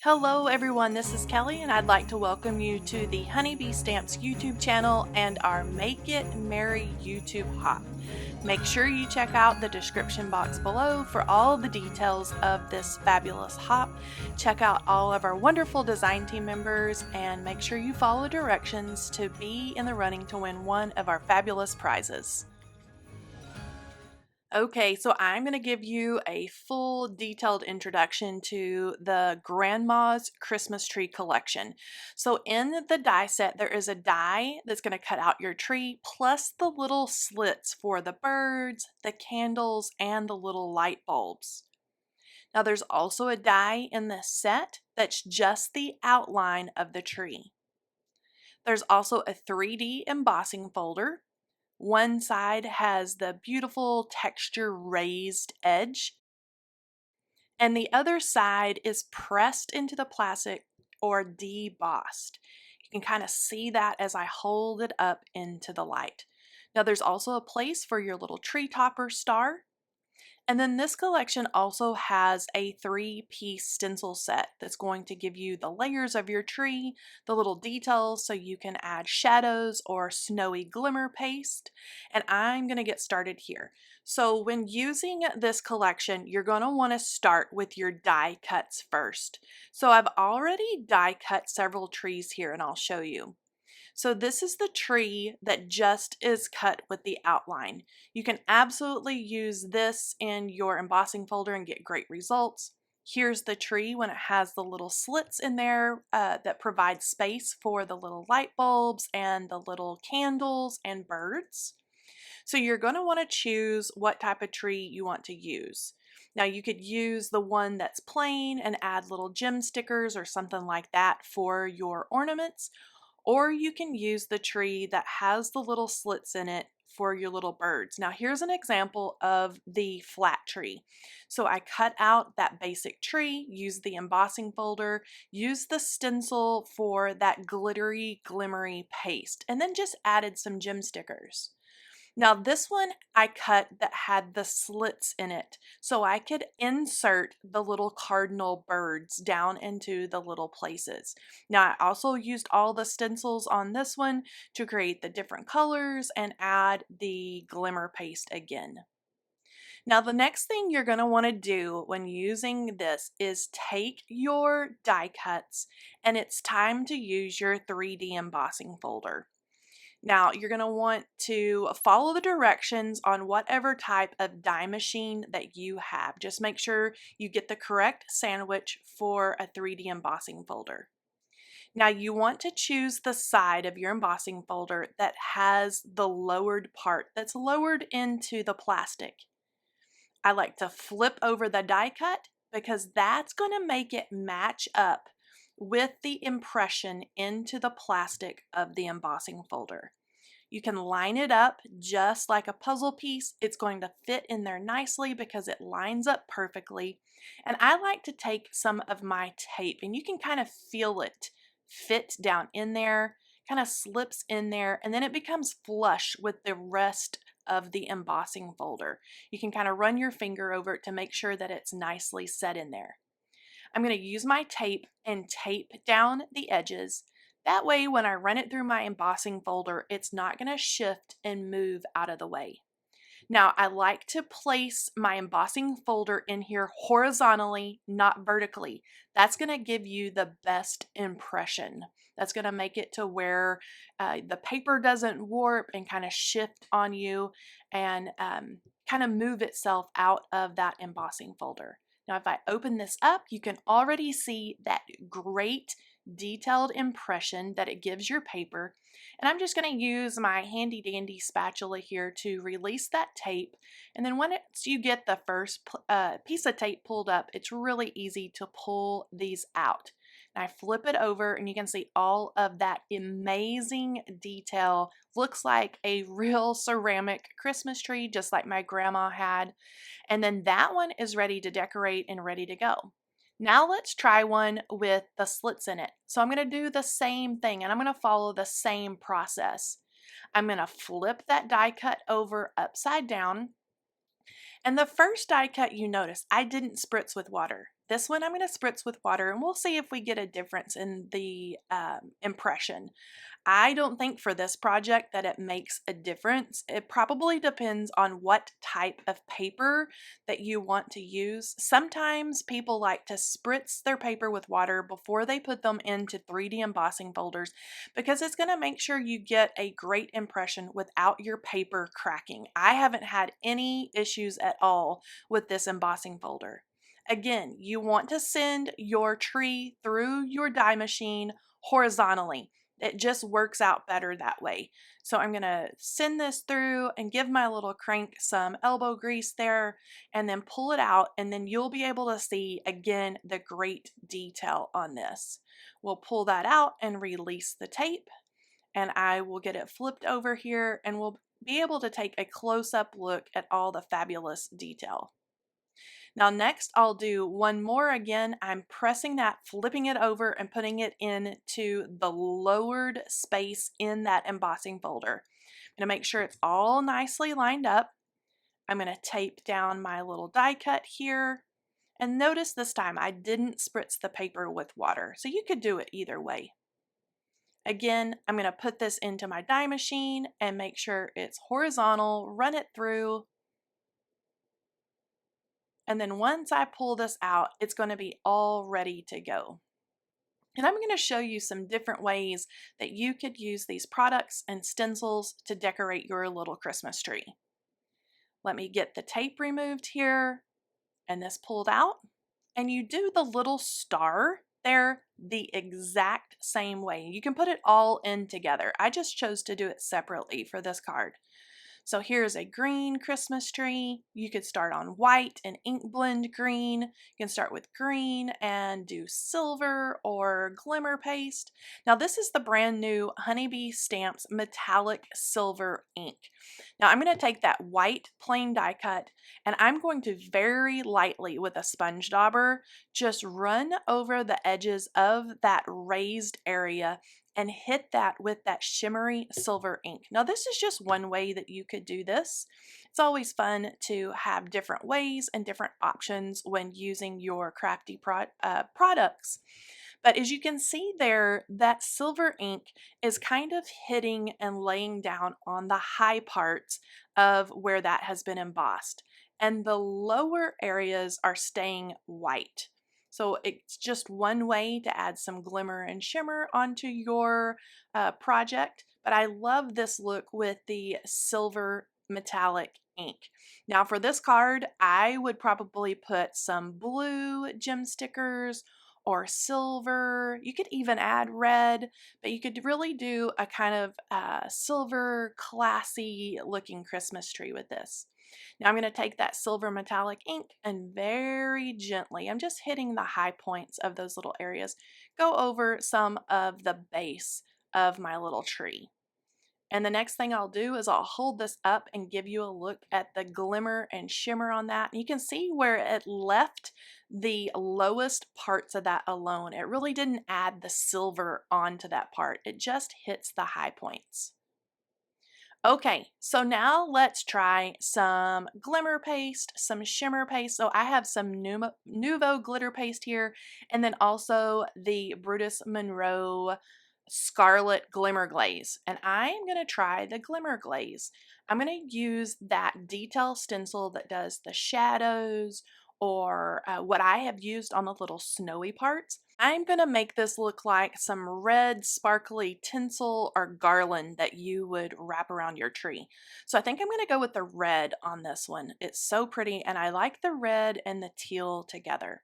Hello everyone, this is Kelly and I'd like to welcome you to the Honeybee Stamps YouTube channel and our Make It Merry YouTube hop. Make sure you check out the description box below for all the details of this fabulous hop. Check out all of our wonderful design team members and make sure you follow directions to be in the running to win one of our fabulous prizes. Okay, so I'm going to give you a full detailed introduction to the Grandma's Christmas Tree Collection. So in the die set, there is a die that's going to cut out your tree, plus the little slits for the birds, the candles, and the little light bulbs. Now there's also a die in this set that's just the outline of the tree. There's also a 3D embossing folder. One side has the beautiful texture raised edge, and the other side is pressed into the plastic or debossed. You can kind of see that as I hold it up into the light. Now there's also a place for your little tree topper star. And then this collection also has a 3-piece stencil set that's going to give you the layers of your tree, the little details so you can add shadows or snowy glimmer paste. And I'm going to get started here. So when using this collection, you're going to want to start with your die cuts first. So I've already die cut several trees here and I'll show you. So this is the tree that just is cut with the outline. You can absolutely use this in your embossing folder and get great results. Here's the tree when it has the little slits in there that provide space for the little light bulbs and the little candles and birds. So you're going to want to choose what type of tree you want to use. Now you could use the one that's plain and add little gem stickers or something like that for your ornaments. Or you can use the tree that has the little slits in it for your little birds. Now here's an example of the flat tree. So I cut out that basic tree, used the embossing folder, used the stencil for that glittery, glimmery paste, and then just added some gem stickers. Now this one I cut that had the slits in it, so I could insert the little cardinal birds down into the little places. Now I also used all the stencils on this one to create the different colors and add the glimmer paste again. Now the next thing you're going to want to do when using this is take your die cuts and it's time to use your 3D embossing folder. Now, you're going to want to follow the directions on whatever type of die machine that you have. Just make sure you get the correct sandwich for a 3D embossing folder. Now, you want to choose the side of your embossing folder that has the lowered part that's lowered into the plastic. I like to flip over the die cut because that's going to make it match up with the impression into the plastic of the embossing folder. You can line it up just like a puzzle piece. It's going to fit in there nicely because it lines up perfectly. And I like to take some of my tape and you can kind of feel it fit down in there, kind of slips in there, and then it becomes flush with the rest of the embossing folder. You can kind of run your finger over it to make sure that it's nicely set in there. I'm going to use my tape and tape down the edges. That way, when I run it through my embossing folder, it's not going to shift and move out of the way. Now, I like to place my embossing folder in here horizontally, not vertically. That's going to give you the best impression. That's going to make it to where the paper doesn't warp and kind of shift on you and kind of move itself out of that embossing folder. Now, if I open this up, you can already see that great detailed impression that it gives your paper. And I'm just going to use my handy dandy spatula here to release that tape. And then once you get the first piece of tape pulled up, it's really easy to pull these out. And I flip it over and you can see all of that amazing detail. Looks like a real ceramic Christmas tree, just like my grandma had. And then that one is ready to decorate and ready to go. Now let's try one with the slits in it. So I'm going to do the same thing and I'm going to follow the same process. I'm going to flip that die cut over upside down. And the first die cut, you notice I didn't spritz with water. This one I'm going to spritz with water and we'll see if we get a difference in the impression. I don't think for this project that it makes a difference. It probably depends on what type of paper that you want to use. Sometimes people like to spritz their paper with water before they put them into 3D embossing folders because it's going to make sure you get a great impression without your paper cracking. I haven't had any issues at all with this embossing folder. Again, you want to send your tree through your die machine horizontally. It just works out better that way. So I'm going to send this through and give my little crank some elbow grease there and then pull it out, and then you'll be able to see again the great detail on this. We'll pull that out and release the tape, and I will get it flipped over here and we'll be able to take a close-up look at all the fabulous detail. Now next I'll do one more again. I'm pressing that, flipping it over and putting it into the lowered space in that embossing folder. I'm going to make sure it's all nicely lined up. I'm going to tape down my little die cut here. And notice this time I didn't spritz the paper with water, so you could do it either way. Again, I'm going to put this into my die machine and make sure it's horizontal, run it through. And then once I pull this out, it's going to be all ready to go. And I'm going to show you some different ways that you could use these products and stencils to decorate your little Christmas tree. Let me get the tape removed here and this pulled out. And you do the little star there the exact same way. You can put it all in together. I just chose to do it separately for this card. So here's a green Christmas tree. You could start on white and ink blend green. You can start with green and do silver or glimmer paste. Now this is the brand new Honeybee Stamps metallic silver ink. Now I'm going to take that white plain die cut and I'm going to very lightly with a sponge dauber just run over the edges of that raised area and hit that with that shimmery silver ink. Now this is just one way that you could do this. It's always fun to have different ways and different options when using your crafty products. But as you can see there, that silver ink is kind of hitting and laying down on the high parts of where that has been embossed. And the lower areas are staying white. So it's just one way to add some glimmer and shimmer onto your project. But I love this look with the silver metallic ink. Now for this card, I would probably put some blue gem stickers or silver. You could even add red, but you could really do a kind of silver, classy looking Christmas tree with this. Now I'm going to take that silver metallic ink and very gently, I'm just hitting the high points of those little areas, go over some of the base of my little tree. And the next thing I'll do is I'll hold this up and give you a look at the glimmer and shimmer on that. You can see where it left the lowest parts of that alone. It really didn't add the silver onto that part. It just hits the high points. Okay, so now let's try some glimmer paste, some shimmer paste. So I have some Nuvo glitter paste here, and then also the Brutus Monroe Scarlet Glimmer Glaze. And I'm going to try the Glimmer Glaze. I'm going to use that detail stencil that does the shadows or what I have used on the little snowy parts. I'm going to make this look like some red sparkly tinsel or garland that you would wrap around your tree. So I think I'm going to go with the red on this one. It's so pretty and I like the red and the teal together.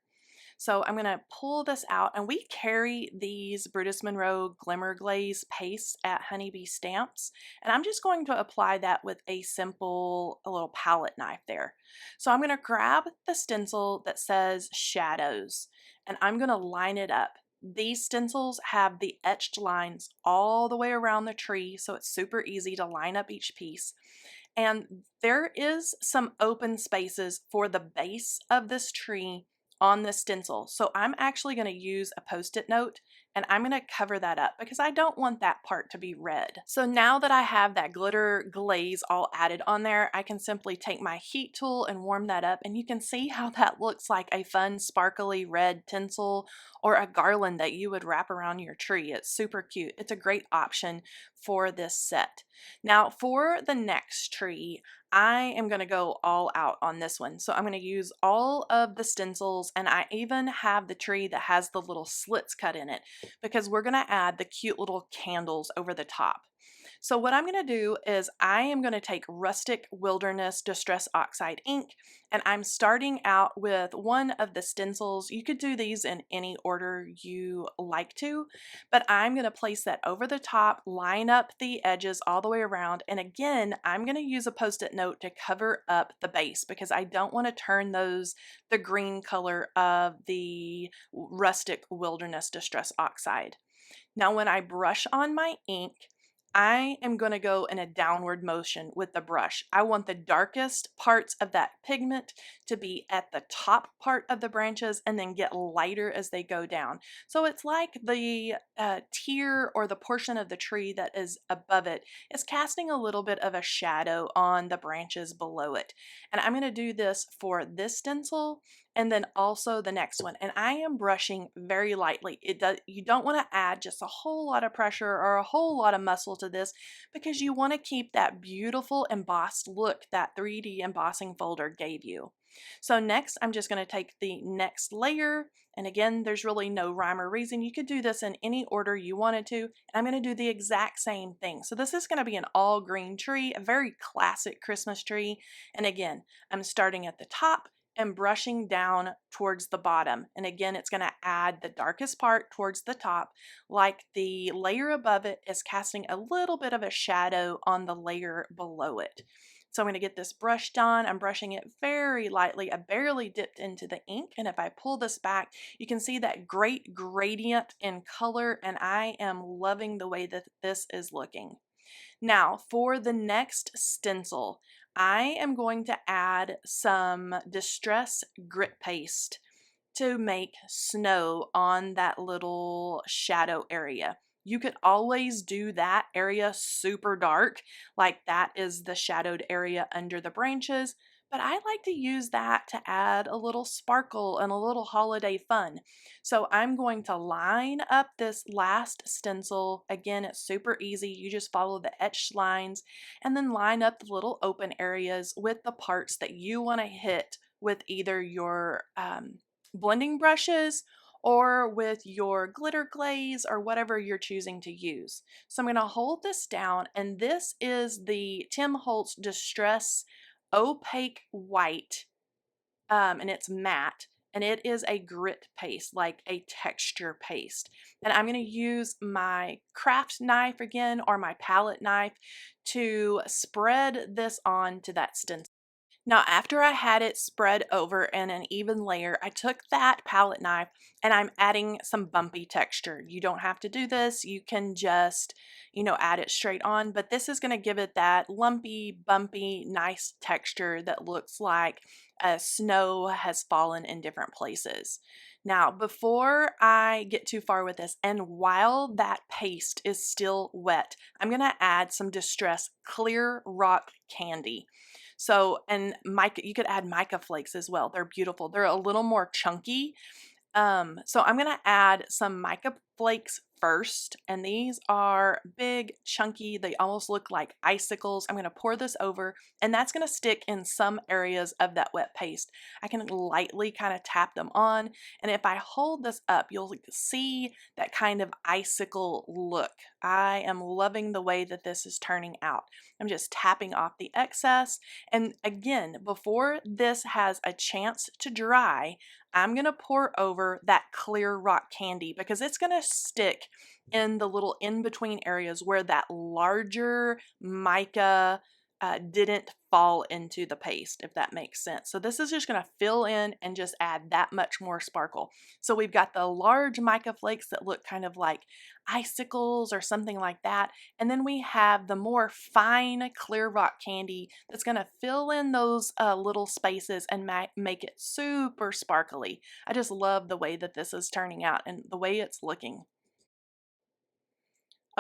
So I'm going to pull this out, and we carry these Brutus Monroe Glimmer Glaze paste at Honeybee Stamps, and I'm just going to apply that with a little palette knife there. So I'm going to grab the stencil that says shadows, and I'm going to line it up. These stencils have the etched lines all the way around the tree, so it's super easy to line up each piece. And there is some open spaces for the base of this tree on the stencil. So I'm actually going to use a Post-it note and I'm going to cover that up because I don't want that part to be red. So now that I have that glitter glaze all added on there, I can simply take my heat tool and warm that up, and you can see how that looks like a fun sparkly red tinsel or a garland that you would wrap around your tree. It's super cute. It's a great option for this set. Now for the next tree, I am going to go all out on this one. So I'm going to use all of the stencils, and I even have the tree that has the little slits cut in it because we're going to add the cute little candles over the top. So what I'm going to do is I am going to take Rustic Wilderness Distress Oxide ink, and I'm starting out with one of the stencils. You could do these in any order you like to, but I'm going to place that over the top, line up the edges all the way around, and again, I'm going to use a Post-it note to cover up the base because I don't want to turn those the green color of the Rustic Wilderness Distress Oxide. Now when I brush on my ink, I am going to go in a downward motion with the brush. I want the darkest parts of that pigment to be at the top part of the branches and then get lighter as they go down. So it's like the tier or the portion of the tree that is above it is casting a little bit of a shadow on the branches below it. And I'm going to do this for this stencil and then also the next one. And I am brushing very lightly. You don't want to add just a whole lot of pressure or a whole lot of muscle to this because you want to keep that beautiful embossed look that 3D embossing folder gave you. So next, I'm just going to take the next layer, and again, there's really no rhyme or reason. You could do this in any order you wanted to, and I'm going to do the exact same thing. So this is going to be an all green tree, a very classic Christmas tree, and again, I'm starting at the top and brushing down towards the bottom. And again, it's going to add the darkest part towards the top, like the layer above it is casting a little bit of a shadow on the layer below it. So I'm going to get this brushed on. I'm brushing it very lightly. I barely dipped into the ink. And if I pull this back, you can see that great gradient in color, and I am loving the way that this is looking. Now, for the next stencil, I am going to add some Distress Grit Paste to make snow on that little shadow area. You could always do that area super dark, like that is the shadowed area under the branches, but I like to use that to add a little sparkle and a little holiday fun. So I'm going to line up this last stencil. Again, it's super easy. You just follow the etched lines and then line up the little open areas with the parts that you want to hit with either your blending brushes or with your glitter glaze or whatever you're choosing to use. So I'm going to hold this down, and this is the Tim Holtz Distress Opaque White, and it's matte, and it is a grit paste, like a texture paste. And I'm going to use my craft knife again, or my palette knife, to spread this on to that stencil. Now, after I had it spread over in an even layer, I took that palette knife and I'm adding some bumpy texture. You don't have to do this. You can just, add it straight on, but this is going to give it that lumpy, bumpy, nice texture that looks like snow has fallen in different places. Now, before I get too far with this, and while that paste is still wet, I'm going to add some Distress Clear Rock Candy. So, and mica, you could add mica flakes as well. They're beautiful. They're a little more chunky. So I'm going to add some mica flakes first, and these are big, chunky. They almost look like icicles. I'm going to pour this over, and that's going to stick in some areas of that wet paste. I can lightly kind of tap them on, and if I hold this up, you'll see that kind of icicle look. I am loving the way that this is turning out. I'm just tapping off the excess, and again, before this has a chance to dry, I'm going to pour over that clear rock candy because it's going to stick in the little in-between areas where that larger mica didn't fall into the paste, if that makes sense. So this is just going to fill in and just add that much more sparkle. So we've got the large mica flakes that look kind of like icicles or something like that. And then we have the more fine clear rock candy that's going to fill in those little spaces and make it super sparkly. I just love the way that this is turning out and the way it's looking.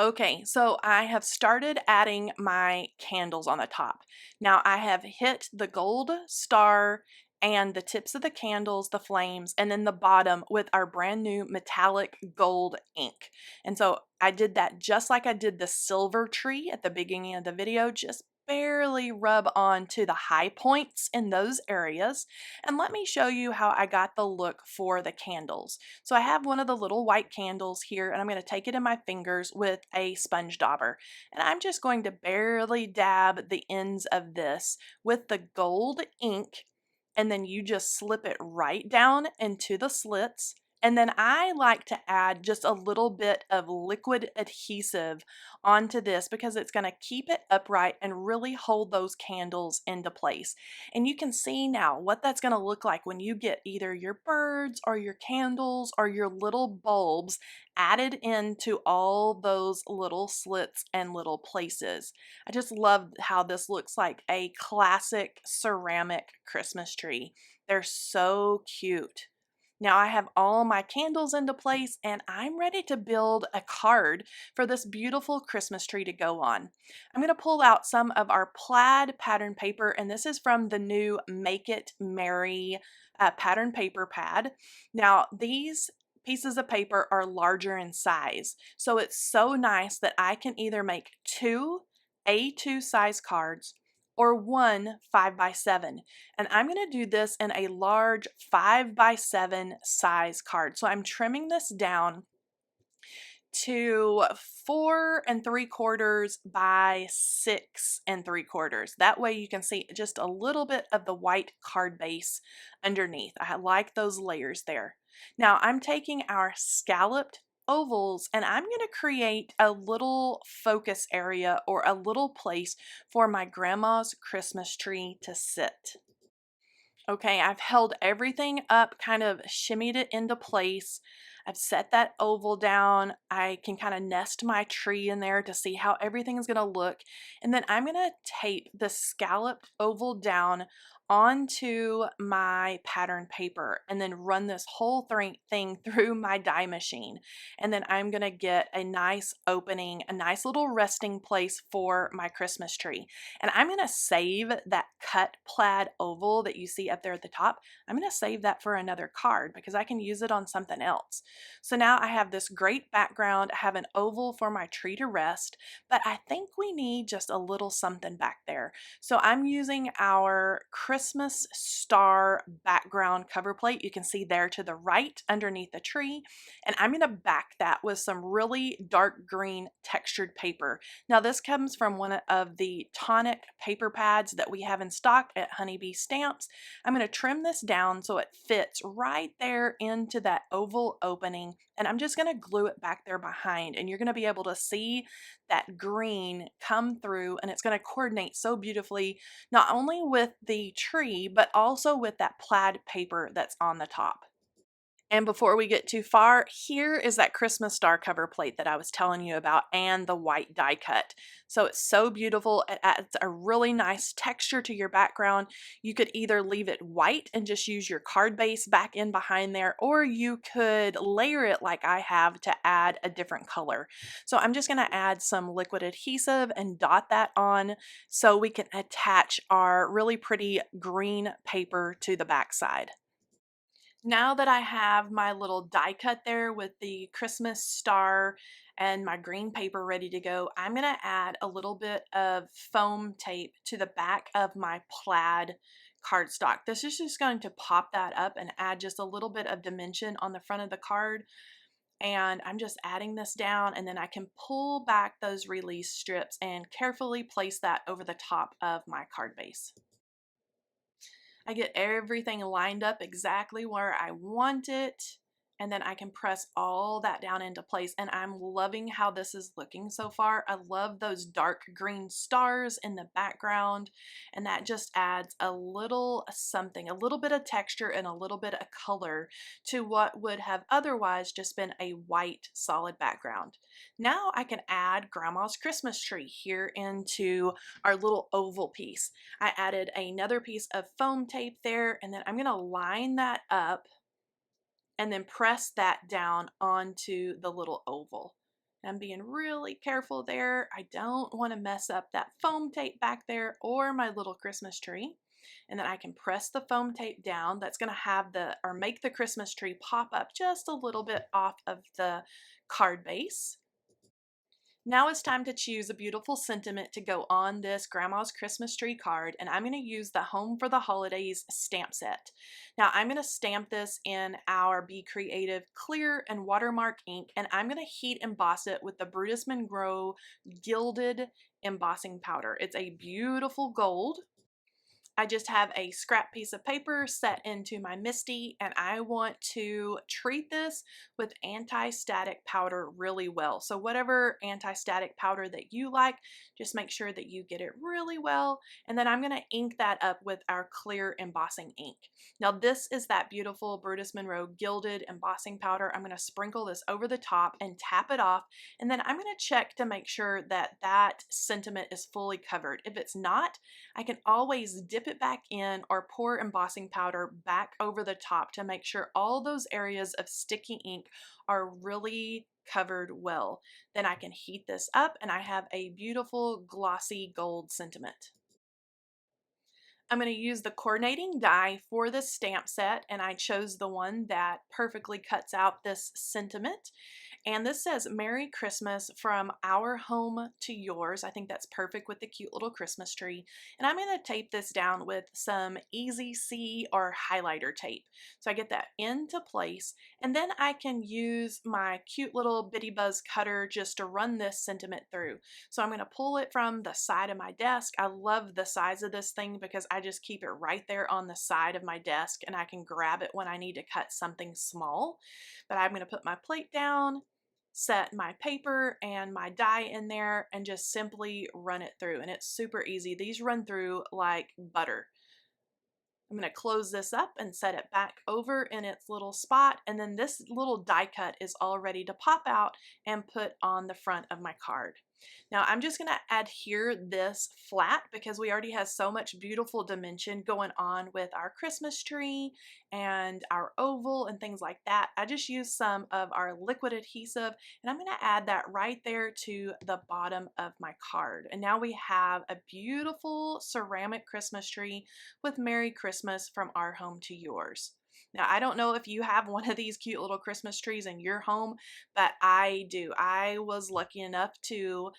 Okay, so I have started adding my candles on the top. Now I have hit the gold star and the tips of the candles, the flames, and then the bottom with our brand new metallic gold ink. And so I did that just like I did the silver tree at the beginning of the video, just barely rub on to the high points in those areas. And let me show you how I got the look for the candles. So I have one of the little white candles here, and I'm going to take it in my fingers with a sponge dauber. And I'm just going to barely dab the ends of this with the gold ink, and then you just slip it right down into the slits. And then I like to add just a little bit of liquid adhesive onto this because it's going to keep it upright and really hold those candles into place. And you can see now what that's going to look like when you get either your birds or your candles or your little bulbs added into all those little slits and little places. I just love how this looks like a classic ceramic Christmas tree. They're so cute. Now I have all my candles into place and I'm ready to build a card for this beautiful Christmas tree to go on. I'm going to pull out some of our plaid pattern paper, and this is from the new Make It Merry pattern paper pad. Now these pieces of paper are larger in size, so it's so nice that I can either make two A2 size cards or one 5x7. And I'm going to do this in a large 5x7 size card. So I'm trimming this down to 4 3/4 by 6 3/4. That way you can see just a little bit of the white card base underneath. I like those layers there. Now I'm taking our scalloped ovals and I'm going to create a little focus area or a little place for my grandma's Christmas tree to sit. Okay, I've held everything up, kind of shimmied it into place. I've set that oval down. I can kind of nest my tree in there to see how everything is going to look. And then I'm going to tape the scalloped oval down onto my pattern paper and then run this whole thing through my die machine. And then I'm going to get a nice opening, a nice little resting place for my Christmas tree. And I'm going to save that cut plaid oval that you see up there at the top. I'm going to save that for another card because I can use it on something else. So now I have this great background. I have an oval for my tree to rest, but I think we need just a little something back there. So I'm using our Christmas star background cover plate. You can see there to the right underneath the tree. And I'm going to back that with some really dark green textured paper. Now this comes from one of the tonic paper pads that we have in stock at Honeybee Stamps. I'm going to trim this down so it fits right there into that oval opening, and I'm just going to glue it back there behind, and you're going to be able to see that green come through, and it's going to coordinate so beautifully not only with the tree but also with that plaid paper that's on the top. And before we get too far, here is that Christmas star cover plate that I was telling you about and the white die cut. So it's so beautiful. It adds a really nice texture to your background. You could either leave it white and just use your card base back in behind there, or you could layer it like I have to add a different color. So I'm just going to add some liquid adhesive and dot that on so we can attach our really pretty green paper to the back side. Now that I have my little die cut there with the Christmas star and my green paper ready to go, I'm going to add a little bit of foam tape to the back of my plaid cardstock. This is just going to pop that up and add just a little bit of dimension on the front of the card. And I'm just adding this down, and then I can pull back those release strips and carefully place that over the top of my card base. I get everything lined up exactly where I want it, and then I can press all that down into place, and I'm loving how this is looking so far. I love those dark green stars in the background, and that just adds a little something, a little bit of texture and a little bit of color to what would have otherwise just been a white solid background. Now I can add Grandma's Christmas tree here into our little oval piece. I added another piece of foam tape there, and then I'm going to line that up and then press that down onto the little oval. I'm being really careful there. I don't want to mess up that foam tape back there or my little Christmas tree. And then I can press the foam tape down. That's going to have or make the Christmas tree pop up just a little bit off of the card base. Now it's time to choose a beautiful sentiment to go on this Grandma's Christmas tree card, and I'm going to use the Home for the Holidays stamp set. Now I'm going to stamp this in our Be Creative clear and watermark ink, and I'm going to heat emboss it with the Brutus Monroe Gilded Embossing Powder. It's a beautiful gold. I just have a scrap piece of paper set into my MISTI, and I want to treat this with anti-static powder really well. So whatever anti-static powder that you like, just make sure that you get it really well. And then I'm going to ink that up with our clear embossing ink. Now this is that beautiful Brutus Monroe Gilded Embossing Powder. I'm going to sprinkle this over the top and tap it off. And then I'm going to check to make sure that that sentiment is fully covered. If it's not, I can always dip it back in or pour embossing powder back over the top to make sure all those areas of sticky ink are really covered well. Then I can heat this up and I have a beautiful glossy gold sentiment. I'm going to use the coordinating die for the stamp set, and I chose the one that perfectly cuts out this sentiment. And this says Merry Christmas from our home to yours. I think that's perfect with the cute little Christmas tree. And I'm going to tape this down with some Easy C or highlighter tape. So I get that into place, and then I can use my cute little Bitty Buzz cutter just to run this sentiment through. So I'm going to pull it from the side of my desk. I love the size of this thing because I just keep it right there on the side of my desk and I can grab it when I need to cut something small. But I'm going to put my plate down, set my paper and my die in there, and just simply run it through. And it's super easy. These run through like butter. I'm going to close this up and set it back over in its little spot, and then this little die cut is all ready to pop out and put on the front of my card. Now I'm just going to adhere this flat because we already have so much beautiful dimension going on with our Christmas tree and our oval and things like that. I just used some of our liquid adhesive, and I'm going to add that right there to the bottom of my card. And now we have a beautiful ceramic Christmas tree with Merry Christmas from our home to yours. Now, I don't know if you have one of these cute little Christmas trees in your home, but I do. I was lucky enough to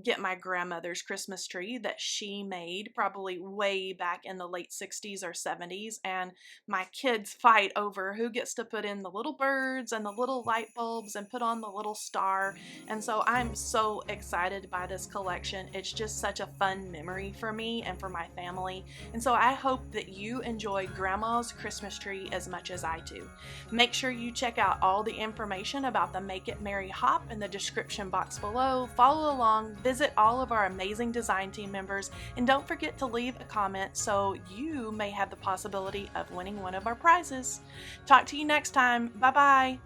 get my grandmother's Christmas tree that she made probably way back in the late 60s or 70s, and my kids fight over who gets to put in the little birds and the little light bulbs and put on the little star. And so I'm so excited by this collection. It's just such a fun memory for me and for my family, and so I hope that you enjoy Grandma's Christmas tree as much as I do. Make sure you check out all the information about the Make It Merry Hop in the description box below. Follow along, visit all of our amazing design team members, and don't forget to leave a comment so you may have the possibility of winning one of our prizes. Talk to you next time. Bye-bye.